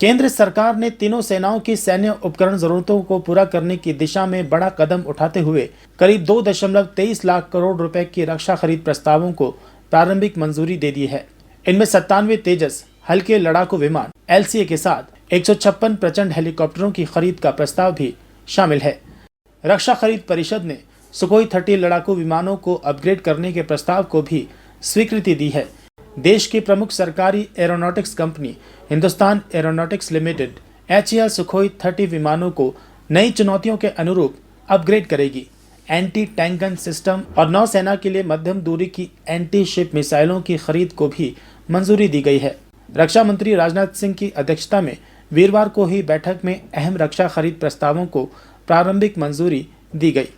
केंद्र सरकार ने तीनों सेनाओं की सैन्य उपकरण जरूरतों को पूरा करने की दिशा में बड़ा कदम उठाते हुए करीब 2.23 लाख करोड़ रुपए की रक्षा खरीद प्रस्तावों को प्रारंभिक मंजूरी दे दी है। इनमें 97 तेजस हल्के लड़ाकू विमान LCA के साथ 156 प्रचंड हेलीकॉप्टरों की खरीद का प्रस्ताव भी शामिल है। रक्षा खरीद परिषद ने सुखोई 30 लड़ाकू विमानों को अपग्रेड करने के प्रस्ताव को भी स्वीकृति दी है। देश की प्रमुख सरकारी aeronautics company Hindustan aeronautics limited HAL Sukhoi 30 विमानों को नई चुनौतियों के अनुरूप अपग्रेड करेगी। एंटी टैंक गन सिस्टम और नौसेना के लिए मध्यम दूरी की एंटी शिप मिसाइलों की खरीद को भी मंजूरी दी गई है। रक्षा मंत्री राजनाथ सिंह की अध्यक्षता में वीरवार को ही बैठक में अहम रक्षा खरीद प्रस्तावों को प्रारंभिक मंजूरी दी गई।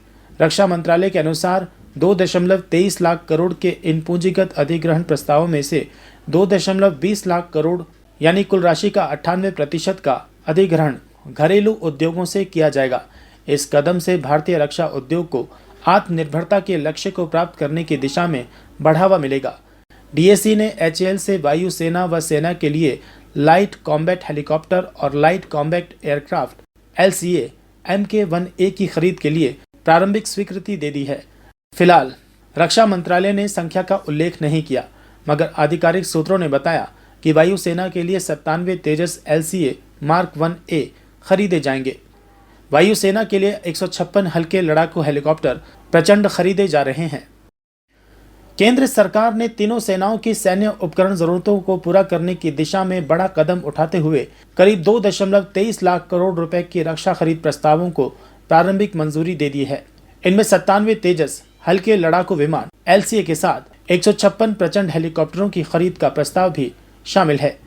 रक्षा मंत्रालय के अनुसार 2.23 लाख करोड़ के इन पूंजीगत अधिग्रहण प्रस्तावों में से 2.20 लाख करोड़ यानी कुल राशि का 98% का अधिग्रहण घरेलू उद्योगों से किया जाएगा। इस कदम से भारतीय रक्षा उद्योग को आत्मनिर्भरता के लक्ष्य को प्राप्त करने की दिशा में बढ़ावा मिलेगा। DAC ने HAL से वायुसेना व सेना के लिए लाइट कॉम्बैट हेलीकॉप्टर और light combat aircraft LCA Mk-1A की खरीद के लिए प्रारंभिक स्वीकृति दे दी है। फिलहाल रक्षा मंत्रालय ने संख्या का उल्लेख नहीं किया, मगर आधिकारिक सूत्रों ने बताया कि वायुसेना के लिए 97 तेजस LCA Mark 1A खरीदे जाएंगे। वायुसेना के लिए 156 हल्के लड़ाकू हेलीकॉप्टर प्रचंड खरीदे जा रहे हैं। केंद्र सरकार ने तीनों सेनाओं की सैन्य उपकरण जरूरतों को पूरा करने की दिशा में बड़ा कदम उठाते हुए करीब 2.23 लाख करोड़ रुपए की रक्षा खरीद प्रस्तावों को प्रारंभिक मंजूरी दे दी है। इनमें 97 तेजस हल्के लड़ाकू विमान LCA के साथ 156 प्रचंड हेलीकॉप्टरों की खरीद का प्रस्ताव भी शामिल है।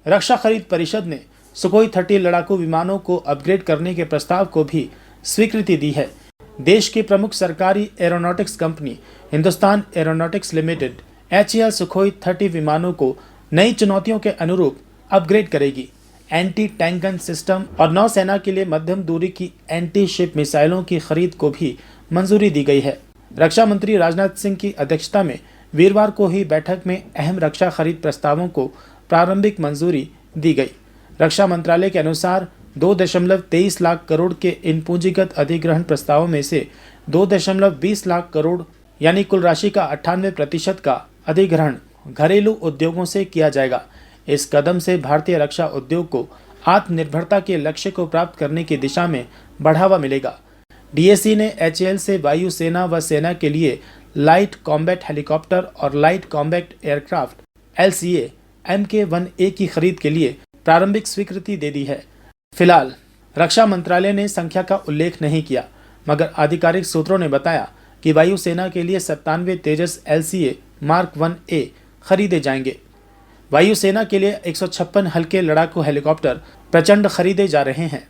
रक्षा खरीद परिषद ने सुखोई 30 लड़ाकू विमानों को अपग्रेड करने के प्रस्ताव को भी स्वीकृति दी है। देश की प्रमुख सरकारी aeronautics company Hindustan aeronautics limited HAL Sukhoi 30 विमानों को नई चुनौतियों के अनुरूप अपग्रेड करेगी। एंटी टैंक गन सिस्टम और नौसेना के लिए मध्यम दूरी की एंटी शिप मिसाइलों की खरीद को भी मंजूरी दी गई है। रक्षा मंत्री राजनाथ सिंह की अध्यक्षता में वीरवार को ही बैठक में अहम रक्षा खरीद प्रस्तावों को प्रारंभिक मंजूरी दी गई। रक्षा मंत्रालय के अनुसार 2.23 लाख करोड़ के इन पूंजीगत अधिग्रहण प्रस्तावों में से 2.20 लाख करोड़ यानी कुल राशि का 98% का अधिग्रहण घरेलू उद्योगों से किया जाएगा। इस कदम से भारतीय रक्षा उद्योग को आत्मनिर्भरता के लक्ष्य को प्राप्त करने की दिशा में बढ़ावा मिलेगा। DAC ने HAL से वायुसेना व सेना के लिए लाइट कॉम्बैट हेलीकॉप्टर और light combat aircraft LCA Mk-1A की खरीद के लिए प्रारंभिक स्वीकृति दे दी है। फिलहाल रक्षा मंत्रालय ने संख्या का उल्लेख नहीं किया, मगर आधिकारिक सूत्रों ने बताया कि वायुसेना के लिए 97 तेजस LCA Mark 1A खरीदे जाएंगे। वायुसेना के लिए 156 हल्के लड़ाकू हेलीकॉप्टर प्रचंड खरीदे जा रहे हैं।